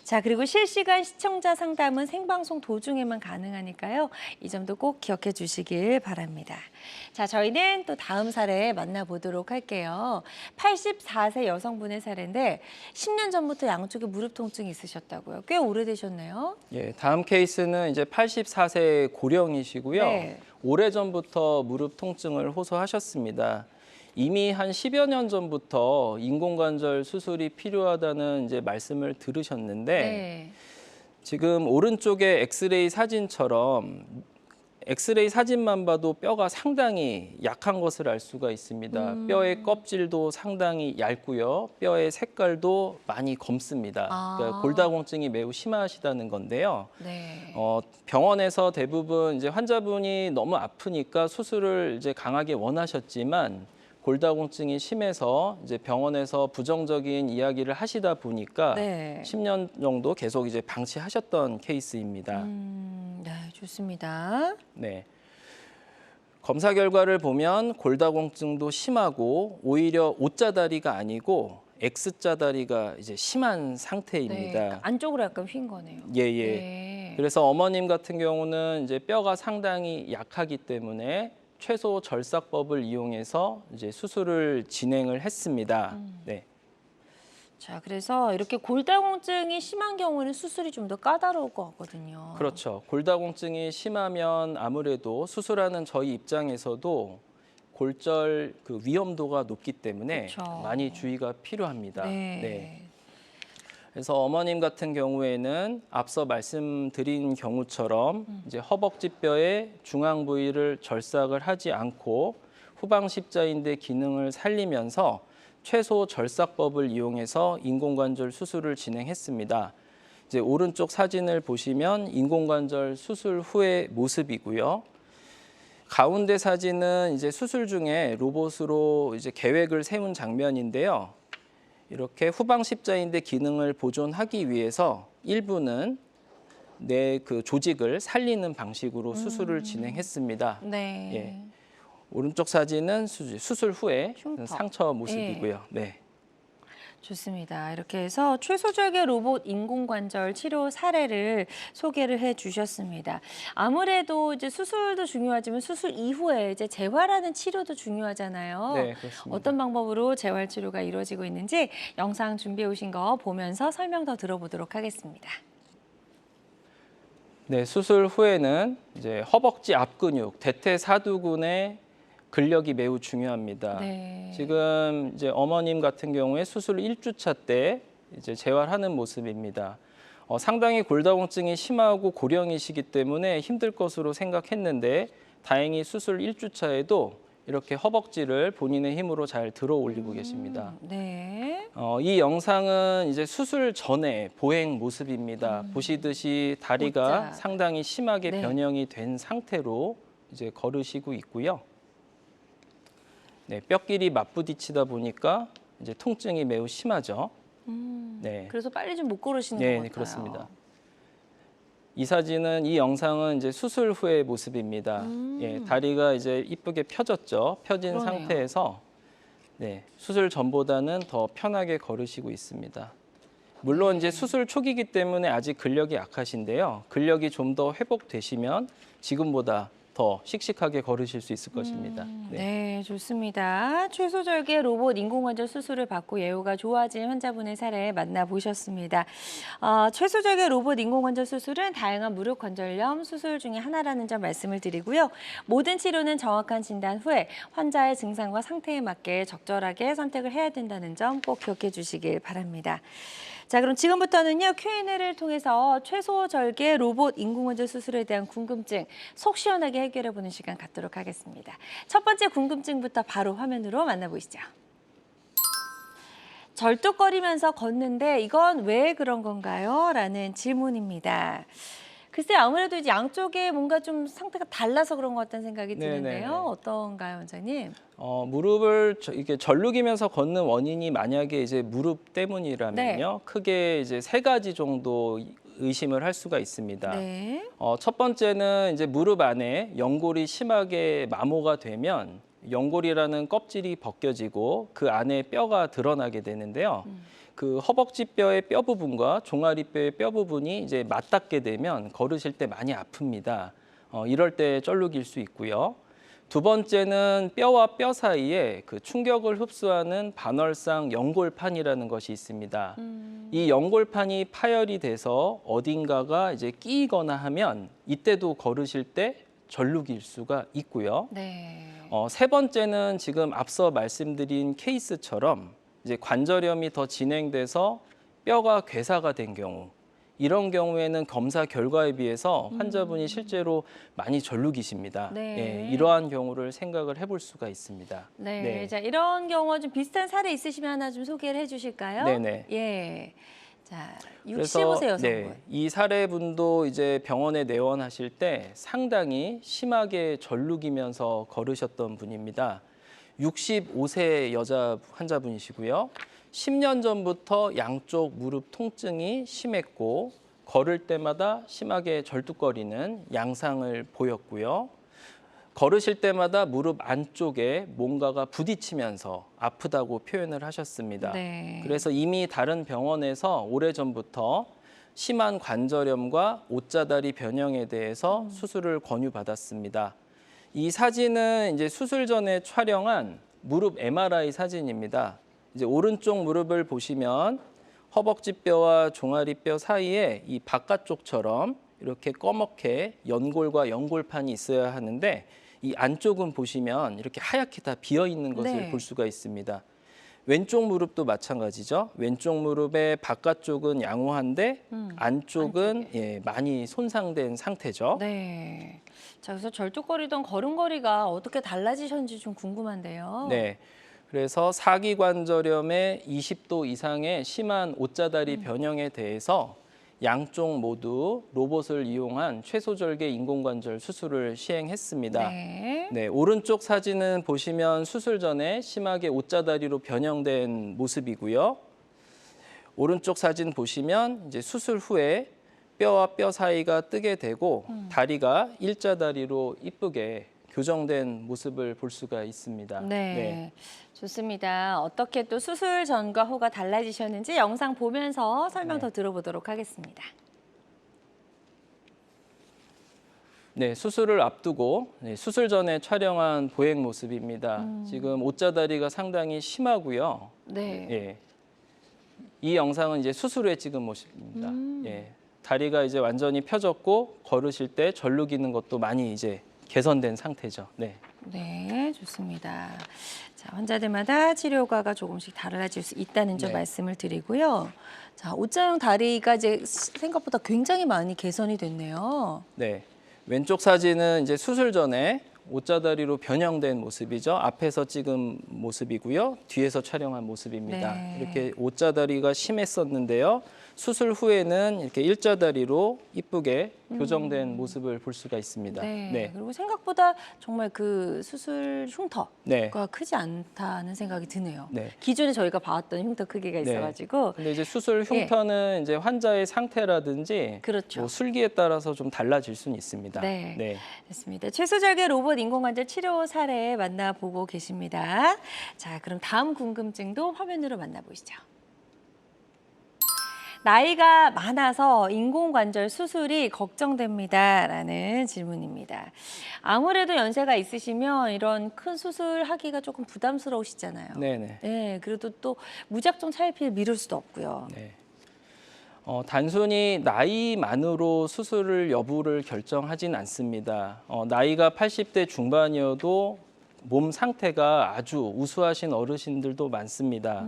자, 그리고 실시간 시청자 상담은 생방송 도중에만 가능하니까요. 이 점도 꼭 기억해 주시길 바랍니다. 자, 저희는 또 다음 사례 만나보도록 할게요. 84세 여성분의 사례인데 10년 전부터 양쪽에 무릎 통증이 있으셨다고요. 꽤 오래되셨네요. 예, 다음 케이스는 이제 84세 고령이시고요. 네. 오래전부터 무릎 통증을 호소하셨습니다. 이미 한 10여 년 전부터 인공관절 수술이 필요하다는 이제 말씀을 들으셨는데 네. 지금 오른쪽에 엑스레이 사진처럼 엑스레이 사진만 봐도 뼈가 상당히 약한 것을 알 수가 있습니다. 뼈의 껍질도 상당히 얇고요. 뼈의 색깔도 많이 검습니다. 그러니까 골다공증이 매우 심하시다는 건데요. 네. 병원에서 대부분 이제 환자분이 너무 아프니까 수술을 이제 강하게 원하셨지만 골다공증이 심해서 이제 병원에서 부정적인 이야기를 하시다 보니까 네. 10년 정도 계속 이제 방치하셨던 케이스입니다. 네, 좋습니다. 네. 검사 결과를 보면 골다공증도 심하고 오히려 O자 다리가 아니고 X자 다리가 이제 심한 네, 상태입니다. 그러니까 안쪽으로 약간 휜 거네요. 예. 네. 그래서 어머님 같은 경우는 이제 뼈가 상당히 약하기 때문에 최소 절삭법을 이용해서 이제 수술을 진행을 했습니다. 네. 자, 그래서 이렇게 골다공증이 심한 경우는 수술이 좀 더 까다로울 것 같거든요. 그렇죠. 골다공증이 심하면 아무래도 수술하는 저희 입장에서도 골절 그 위험도가 높기 때문에 그렇죠. 많이 주의가 필요합니다. 네. 그래서 어머님 같은 경우에는 앞서 말씀드린 경우처럼 이제 허벅지뼈의 중앙 부위를 절삭을 하지 않고 후방 십자인대 기능을 살리면서 최소 절삭법을 이용해서 인공관절 수술을 진행했습니다. 이제 오른쪽 사진을 보시면 인공관절 수술 후의 모습이고요. 가운데 사진은 이제 수술 중에 로봇으로 이제 계획을 세운 장면인데요. 이렇게 후방 십자인대 기능을 보존하기 위해서 일부는 내 그 조직을 살리는 방식으로 수술을 진행했습니다. 네. 예. 오른쪽 사진은 수술 후에 흉터. 상처 모습이고요. 네. 좋습니다. 이렇게 해서 최소절개 로봇 인공관절 치료 사례를 소개를 해주셨습니다. 아무래도 이제 수술도 중요하지만 수술 이후에 이제 재활하는 치료도 중요하잖아요. 네, 그렇습니다. 어떤 방법으로 재활 치료가 이루어지고 있는지 영상 준비해 오신 거 보면서 설명 더 들어보도록 하겠습니다. 네, 수술 후에는 이제 허벅지 앞 근육, 대퇴사두근의 근력이 매우 중요합니다. 네. 지금 이제 어머님 같은 경우에 수술 1주차 때 이제 재활하는 모습입니다. 상당히 골다공증이 심하고 고령이시기 때문에 힘들 것으로 생각했는데 다행히 수술 1주차에도 이렇게 허벅지를 본인의 힘으로 잘 들어 올리고 계십니다. 네. 이 영상은 이제 수술 전에 보행 모습입니다. 보시듯이 다리가 O자. 상당히 심하게 네. 변형이 된 상태로 이제 걸으시고 있고요. 네, 뼈끼리 맞부딪히다 보니까 이제 통증이 매우 심하죠. 네. 그래서 빨리 좀 못 걸으시는 네, 것 같아요. 그렇습니다. 이 영상은 이제 수술 후의 모습입니다. 예, 다리가 이제 이쁘게 펴졌죠. 펴진 그러네요. 상태에서 네, 수술 전보다는 더 편하게 걸으시고 있습니다. 물론 이제 수술 초기이기 때문에 아직 근력이 약하신데요. 근력이 좀 더 회복되시면 지금보다 더 씩씩하게 걸으실 수 있을 것입니다. 네, 좋습니다. 최소절개 로봇 인공관절 수술을 받고 예후가 좋아진 환자분의 사례 만나보셨습니다. 최소절개 로봇 인공관절 수술은 다양한 무릎관절염 수술 중에 하나라는 점 말씀을 드리고요. 모든 치료는 정확한 진단 후에 환자의 증상과 상태에 맞게 적절하게 선택을 해야 된다는 점 꼭 기억해 주시길 바랍니다. 자, 그럼 지금부터는요, Q&A를 통해서 최소절개 로봇 인공관절 수술에 대한 궁금증 속 시원하게 해결해보는 시간 갖도록 하겠습니다. 첫 번째 궁금증부터 바로 화면으로 만나보시죠. 절뚝거리면서 걷는데 이건 왜 그런 건가요? 라는 질문입니다. 글쎄 아무래도 이제 양쪽에 뭔가 좀 상태가 달라서 그런 것 같다는 생각이 네네. 드는데요. 어떤가요, 원장님? 무릎을 이렇게 절룩이면서 걷는 원인이 만약에 이제 무릎 때문이라면요, 크게 이제 세 가지 정도 의심을 할 수가 있습니다. 네. 첫 번째는 이제 무릎 안에 연골이 심하게 마모가 되면 연골이라는 껍질이 벗겨지고 그 안에 뼈가 드러나게 되는데요. 그 허벅지뼈의 뼈 부분과 종아리뼈의 뼈 부분이 이제 맞닿게 되면 걸으실 때 많이 아픕니다. 이럴 때 쩔룩일 수 있고요. 두 번째는 뼈와 뼈 사이에 그 충격을 흡수하는 반월상 연골판이라는 것이 있습니다. 이 연골판이 파열이 돼서 어딘가가 이제 끼이거나 하면 이때도 걸으실 때 절룩일 수가 있고요. 네. 세 번째는 지금 앞서 말씀드린 케이스처럼 이제 관절염이 더 진행돼서 뼈가 괴사가 된 경우, 이런 경우에는 검사 결과에 비해서 환자분이 실제로 많이 절룩이십니다. 네. 예, 이러한 경우를 생각을 해볼 수가 있습니다. 네. 자, 이런 경우와 좀 비슷한 사례 있으시면 하나 좀 소개를 해주실까요? 네네. 예. 자, 그래서 65세 여성분. 이 사례분도 이제 병원에 내원하실 때 상당히 심하게 절룩이면서 걸으셨던 분입니다. 65세 여자 환자분이시고요. 10년 전부터 양쪽 무릎 통증이 심했고 걸을 때마다 심하게 절뚝거리는 양상을 보였고요. 걸으실 때마다 무릎 안쪽에 뭔가가 부딪히면서 아프다고 표현을 하셨습니다. 네. 그래서 이미 다른 병원에서 오래전부터 심한 관절염과 옷자다리 변형에 대해서 수술을 권유받았습니다. 이 사진은 이제 수술 전에 촬영한 무릎 MRI 사진입니다. 이제 오른쪽 무릎을 보시면 허벅지뼈와 종아리뼈 사이에 이 바깥쪽처럼 이렇게 검게 연골과 연골판이 있어야 하는데 이 안쪽은 보시면 이렇게 하얗게 다 비어 있는 것을 네. 볼 수가 있습니다. 왼쪽 무릎도 마찬가지죠. 왼쪽 무릎의 바깥쪽은 양호한데 안쪽은 많이 손상된 상태죠. 네. 자, 그래서 절뚝거리던 걸음걸이가 어떻게 달라지셨는지 좀 궁금한데요. 네. 그래서 사기관절염의 20도 이상의 심한 옷자다리 변형에 대해서 양쪽 모두 로봇을 이용한 최소절개 인공관절 수술을 시행했습니다. 네. 네, 오른쪽 사진은 보시면 수술 전에 심하게 옷자다리로 변형된 모습이고요. 오른쪽 사진 보시면 이제 수술 후에 뼈와 뼈 사이가 뜨게 되고 다리가 일자다리로 이쁘게 교정된 모습을 볼 수가 있습니다. 네. 좋습니다. 어떻게 또 수술 전과 후가 달라지셨는지 영상 보면서 설명 더 들어보도록 하겠습니다. 네, 수술을 앞두고 수술 전에 촬영한 보행 모습입니다. 지금 옷자다리가 상당히 심하고요. 네. 예. 이 영상은 이제 수술 후에 찍은 모습입니다. 예. 다리가 이제 완전히 펴졌고 걸으실 때 절룩이는 것도 많이 이제 개선된 상태죠. 네. 네, 좋습니다. 자, 환자들마다 치료과가 조금씩 달라질 수 있다는 점 네. 말씀을 드리고요. 자, 옷자형 다리가 이제 생각보다 굉장히 많이 개선이 됐네요. 네. 왼쪽 사진은 이제 수술 전에 옷자다리로 변형된 모습이죠. 앞에서 찍은 모습이고요. 뒤에서 촬영한 모습입니다. 네. 이렇게 옷자다리가 심했었는데요. 수술 후에는 이렇게 일자다리로 이쁘게 교정된 모습을 볼 수가 있습니다. 네. 그리고 생각보다 정말 그 수술 흉터가 네. 크지 않다는 생각이 드네요. 네. 기존에 저희가 봐왔던 흉터 크기가 네. 있어가지고 근데 이제 수술 흉터는 이제 환자의 상태라든지 그렇죠. 뭐 술기에 따라서 좀 달라질 수는 있습니다. 네. 됐습니다. 최소절개 로봇 인공관절 치료 사례 만나보고 계십니다. 자, 그럼 다음 궁금증도 화면으로 만나보시죠. 나이가 많아서 인공관절 수술이 걱정됩니다라는 질문입니다. 아무래도 연세가 있으시면 이런 큰 수술 하기가 조금 부담스러우시잖아요. 네네. 네, 그래도 또 무작정 차일피일 미룰 수도 없고요. 네. 단순히 나이만으로 수술을 여부를 결정하진 않습니다. 나이가 80대 중반이어도 몸 상태가 아주 우수하신 어르신들도 많습니다.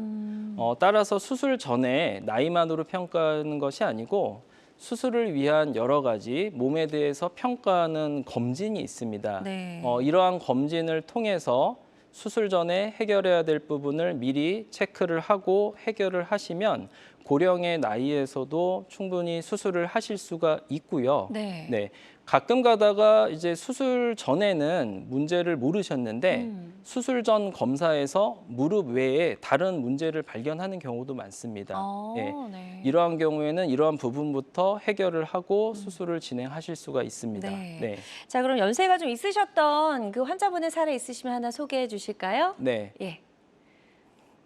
따라서 수술 전에 나이만으로 평가하는 것이 아니고 수술을 위한 여러 가지 몸에 대해서 평가하는 검진이 있습니다. 네. 이러한 검진을 통해서 수술 전에 해결해야 될 부분을 미리 체크를 하고 해결을 하시면 고령의 나이에서도 충분히 수술을 하실 수가 있고요. 네. 가끔 가다가 이제 수술 전에는 문제를 모르셨는데 수술 전 검사에서 무릎 외에 다른 문제를 발견하는 경우도 많습니다. 네. 이러한 경우에는 이러한 부분부터 해결을 하고 수술을 진행하실 수가 있습니다. 네. 자, 그럼 연세가 좀 있으셨던 그 환자분의 사례 있으시면 하나 소개해 주실까요? 네. 예.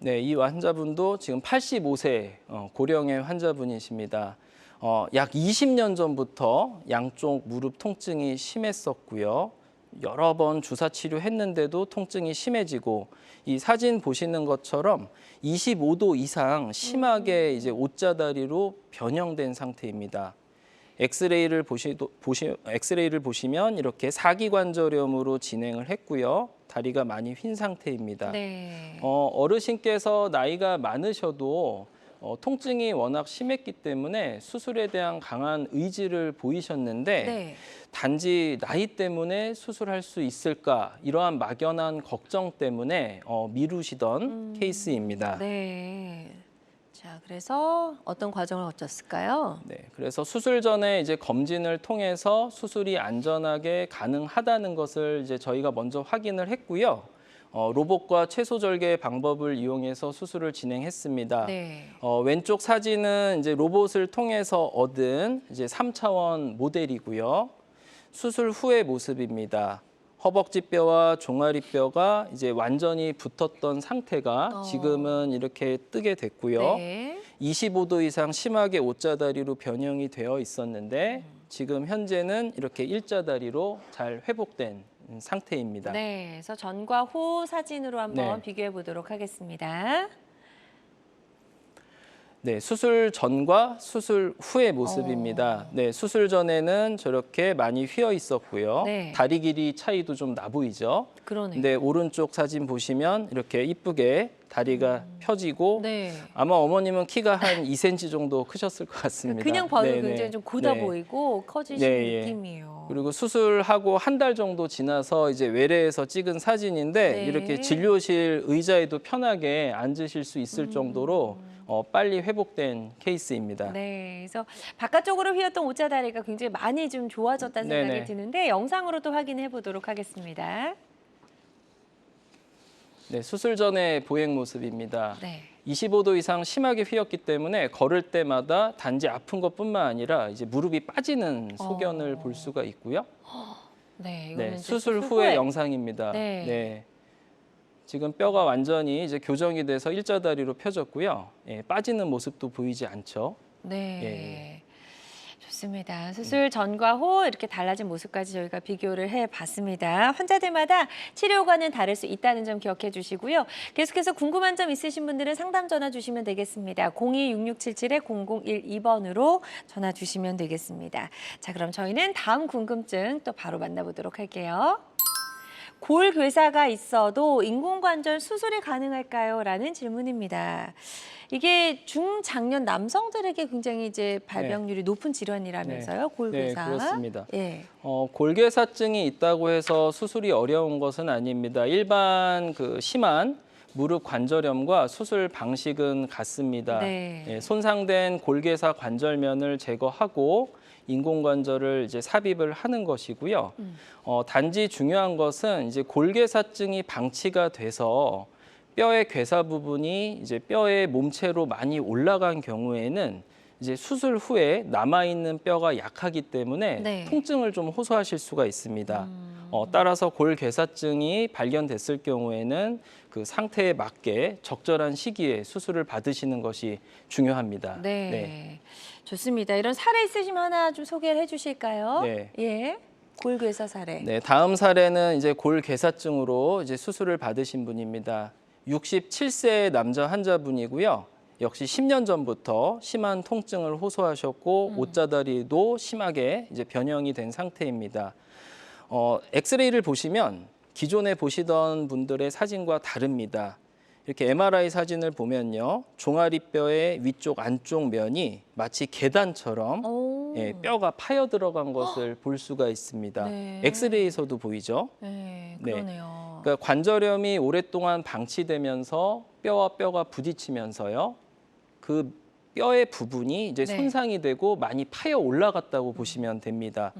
네, 이 환자분도 지금 85세 고령의 환자분이십니다. 약 20년 전부터 양쪽 무릎 통증이 심했었고요. 여러 번 주사 치료했는데도 통증이 심해지고 이 사진 보시는 것처럼 25도 이상 심하게 이제 옷자다리로 변형된 상태입니다. 엑스레이를 보시면 이렇게 사기관절염으로 진행을 했고요. 다리가 많이 휜 상태입니다. 네. 어르신께서 나이가 많으셔도 통증이 워낙 심했기 때문에 수술에 대한 강한 의지를 보이셨는데 네. 단지 나이 때문에 수술할 수 있을까 이러한 막연한 걱정 때문에 미루시던 케이스입니다. 네. 자, 그래서 어떤 과정을 거쳤을까요? 네, 그래서 수술 전에 이제 검진을 통해서 수술이 안전하게 가능하다는 것을 이제 저희가 먼저 확인을 했고요. 로봇과 채소절개 방법을 이용해서 수술을 진행했습니다. 네. 왼쪽 사진은 이제 로봇을 통해서 얻은 이제 3차원 모델이고요. 수술 후의 모습입니다. 허벅지 뼈와 종아리 뼈가 이제 완전히 붙었던 상태가 지금은 이렇게 뜨게 됐고요. 네. 25도 이상 심하게 옷자다리로 변형이 되어 있었는데 지금 현재는 이렇게 일자다리로 잘 회복된 상태입니다. 네, 그래서 전과 후 사진으로 한번 네. 비교해 보도록 하겠습니다. 네, 수술 전과 수술 후의 모습입니다. 네, 수술 전에는 저렇게 많이 휘어 있었고요. 네. 다리 길이 차이도 좀 나 보이죠? 그러네요. 네, 오른쪽 사진 보시면 이렇게 이쁘게 다리가 펴지고 네. 아마 어머님은 키가 한 2cm 정도 크셨을 것 같습니다. 그냥 봐도 네네. 굉장히 좀 고다 네. 보이고 커지신 네, 예. 느낌이에요. 그리고 수술하고 한 달 정도 지나서 이제 외래에서 찍은 사진인데 네. 이렇게 진료실 의자에도 편하게 앉으실 수 있을 정도로 빨리 회복된 케이스입니다. 네, 그래서 바깥쪽으로 휘었던 옷자다리가 굉장히 많이 좀 좋아졌다는 생각이 네네. 드는데 영상으로도 확인해 보도록 하겠습니다. 네, 수술 전의 보행 모습입니다. 네. 25도 이상 심하게 휘었기 때문에 걸을 때마다 단지 아픈 것뿐만 아니라 이제 무릎이 빠지는 소견을 볼 수가 있고요. 네, 이거는 네, 이제 수술 후의 영상입니다. 네. 네. 지금 뼈가 완전히 이제 교정이 돼서 일자다리로 펴졌고요. 예, 빠지는 모습도 보이지 않죠. 네. 좋습니다. 수술 전과 후 이렇게 달라진 모습까지 저희가 비교를 해봤습니다. 환자들마다 치료과는 다를 수 있다는 점 기억해 주시고요. 계속해서 궁금한 점 있으신 분들은 상담 전화 주시면 되겠습니다. 02-6677-0012번으로 전화 주시면 되겠습니다. 자, 그럼 저희는 다음 궁금증 또 바로 만나보도록 할게요. 골괴사가 있어도 인공관절 수술이 가능할까요? 라는 질문입니다. 이게 중장년 남성들에게 굉장히 이제 발병률이 높은 질환이라면서요, 골괴사. 네, 그렇습니다. 예. 골괴사증이 있다고 해서 수술이 어려운 것은 아닙니다. 일반 그 심한 무릎 관절염과 수술 방식은 같습니다. 네. 예, 손상된 골괴사 관절면을 제거하고 인공관절을 이제 삽입을 하는 것이고요. 단지 중요한 것은 이제 골괴사증이 방치가 돼서 뼈의 괴사 부분이 이제 뼈의 몸체로 많이 올라간 경우에는 이제 수술 후에 남아 있는 뼈가 약하기 때문에 네. 통증을 좀 호소하실 수가 있습니다. 따라서 골괴사증이 발견됐을 경우에는 그 상태에 맞게 적절한 시기에 수술을 받으시는 것이 중요합니다. 네. 좋습니다. 이런 사례 있으시면 하나 좀 소개를 해주실까요? 네. 예. 골괴사 사례. 네, 다음 사례는 이제 골괴사증으로 이제 수술을 받으신 분입니다. 67세 남자 환자분이고요. 역시 10년 전부터 심한 통증을 호소하셨고 옷자다리도 심하게 이제 변형이 된 상태입니다. 엑스레이를 보시면 기존에 보시던 분들의 사진과 다릅니다. 이렇게 MRI 사진을 보면요. 종아리뼈의 위쪽 안쪽 면이 마치 계단처럼 예, 뼈가 파여 들어간 것을 볼 수가 있습니다. 네. 엑스레이에서도 보이죠. 네, 네. 그러네요. 그러니까 관절염이 오랫동안 방치되면서 뼈와 뼈가 부딪히면서요. 그 뼈의 부분이 이제 네. 손상이 되고 많이 파여 올라갔다고 보시면 됩니다.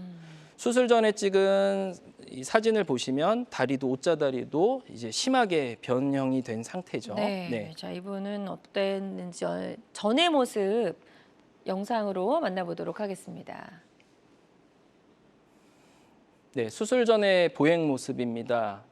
수술 전에 찍은 이 사진을 보시면 다리도 옷자다리도 이제 심하게 변형이 된 상태죠. 네. 자, 이분은 어땠는지 전의 모습 영상으로 만나보도록 하겠습니다. 네, 수술 전의 보행 모습입니다.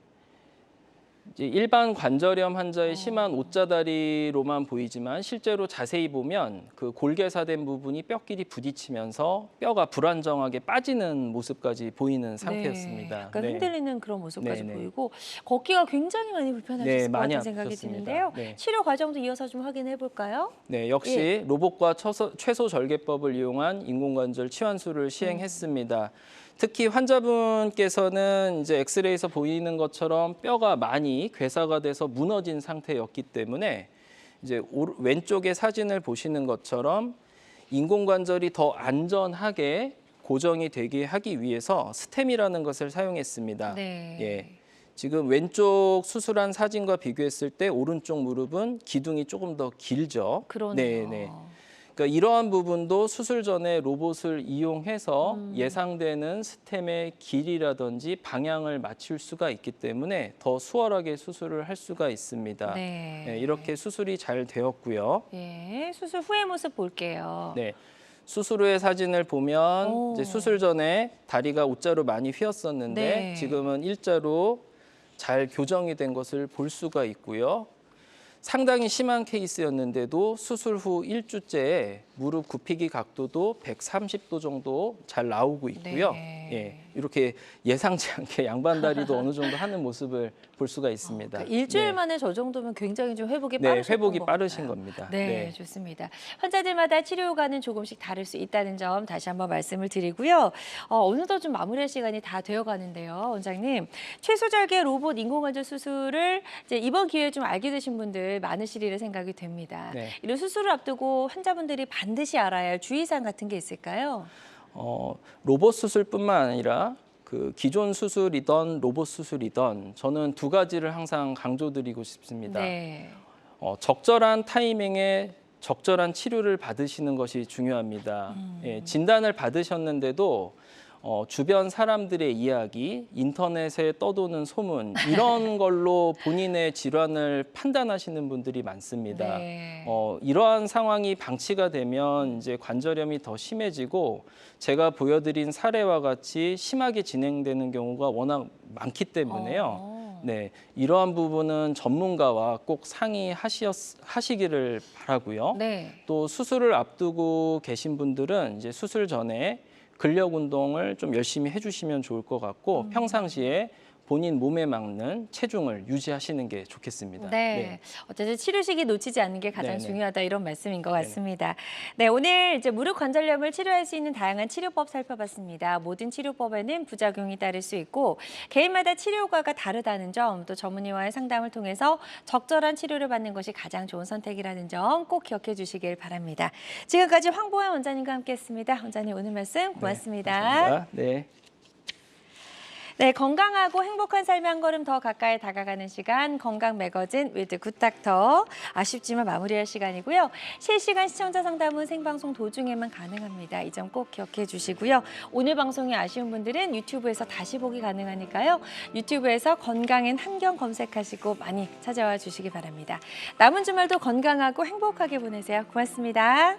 이제 일반 관절염 환자의 심한 옷자다리로만 보이지만 실제로 자세히 보면 그 골괴사된 부분이 뼈끼리 부딪히면서 뼈가 불안정하게 빠지는 모습까지 보이는 상태였습니다. 네, 약간 흔들리는 그런 모습까지 네, 네. 보이고 걷기가 굉장히 많이 불편하셨을 네, 것 많이 같은 생각이 아프셨습니다. 드는데요. 네. 치료 과정도 이어서 좀 확인해 볼까요? 네, 역시 로봇과 최소 절개법을 이용한 인공관절 치환술을 시행했습니다. 특히 환자분께서는 이제 엑스레이에서 보이는 것처럼 뼈가 많이 괴사가 돼서 무너진 상태였기 때문에 이제 왼쪽의 사진을 보시는 것처럼 인공관절이 더 안전하게 고정이 되게 하기 위해서 스템이라는 것을 사용했습니다. 네. 예. 지금 왼쪽 수술한 사진과 비교했을 때 오른쪽 무릎은 기둥이 조금 더 길죠. 그러네요. 네. 그러니까 이러한 부분도 수술 전에 로봇을 이용해서 예상되는 스템의 길이라든지 방향을 맞출 수가 있기 때문에 더 수월하게 수술을 할 수가 있습니다. 네. 네, 이렇게 수술이 잘 되었고요. 예, 수술 후의 모습 볼게요. 네. 수술 후의 사진을 보면 오. 이제 수술 전에 다리가 O자로 많이 휘었었는데 네. 지금은 일자로 잘 교정이 된 것을 볼 수가 있고요. 상당히 심한 케이스였는데도 수술 후 1주째에 무릎 굽히기 각도도 130도 정도 잘 나오고 있고요. 네. 예, 이렇게 예상치 않게 양반 다리도 어느 정도 하는 모습을 볼 수가 있습니다. 그러니까 일주일 네. 만에 저 정도면 굉장히 좀 회복이 네, 빠르신 회복이 것 빠르신 같아요. 겁니다. 네, 좋습니다. 환자들마다 치료 효과는 조금씩 다를 수 있다는 점 다시 한번 말씀을 드리고요. 어느덧 좀 마무리할 시간이 다 되어가는데요, 원장님. 최소절개 로봇 인공관절 수술을 이제 이번 기회에 좀 알게 되신 분들 많으시리라 생각이 됩니다. 네. 이런 수술을 앞두고 환자분들이 반드시 알아야 할 주의사항 같은 게 있을까요? 로봇 수술뿐만 아니라 그 기존 수술이던 로봇 수술이던 저는 두 가지를 항상 강조드리고 싶습니다. 네. 적절한 타이밍에 적절한 치료를 받으시는 것이 중요합니다. 예, 진단을 받으셨는데도 주변 사람들의 이야기, 인터넷에 떠도는 소문 이런 걸로 본인의 질환을 판단하시는 분들이 많습니다. 네. 이러한 상황이 방치가 되면 이제 관절염이 더 심해지고 제가 보여드린 사례와 같이 심하게 진행되는 경우가 워낙 많기 때문에요. 네, 이러한 부분은 전문가와 꼭 상의하시기를 바라고요. 네. 또 수술을 앞두고 계신 분들은 이제 수술 전에 근력 운동을 좀 열심히 해주시면 좋을 것 같고 평상시에 본인 몸에 맞는 체중을 유지하시는 게 좋겠습니다. 네. 어쨌든 치료식이 놓치지 않는 게 가장 네네. 중요하다 이런 말씀인 것 같습니다. 네, 오늘 이제 무릎 관절염을 치료할 수 있는 다양한 치료법 살펴봤습니다. 모든 치료법에는 부작용이 따를 수 있고 개인마다 치료 효과가 다르다는 점, 또 전문의와의 상담을 통해서 적절한 치료를 받는 것이 가장 좋은 선택이라는 점 꼭 기억해 주시길 바랍니다. 지금까지 황보현 원장님과 함께했습니다. 원장님 오늘 말씀 고맙습니다. 감사합니다. 네. 네, 건강하고 행복한 삶의 한 걸음 더 가까이 다가가는 시간 건강 매거진 위드 굿닥터. 아쉽지만 마무리할 시간이고요. 실시간 시청자 상담은 생방송 도중에만 가능합니다. 이 점 꼭 기억해 주시고요. 오늘 방송이 아쉬운 분들은 유튜브에서 다시 보기 가능하니까요. 유튜브에서 건강엔 한경 검색하시고 많이 찾아와 주시기 바랍니다. 남은 주말도 건강하고 행복하게 보내세요. 고맙습니다.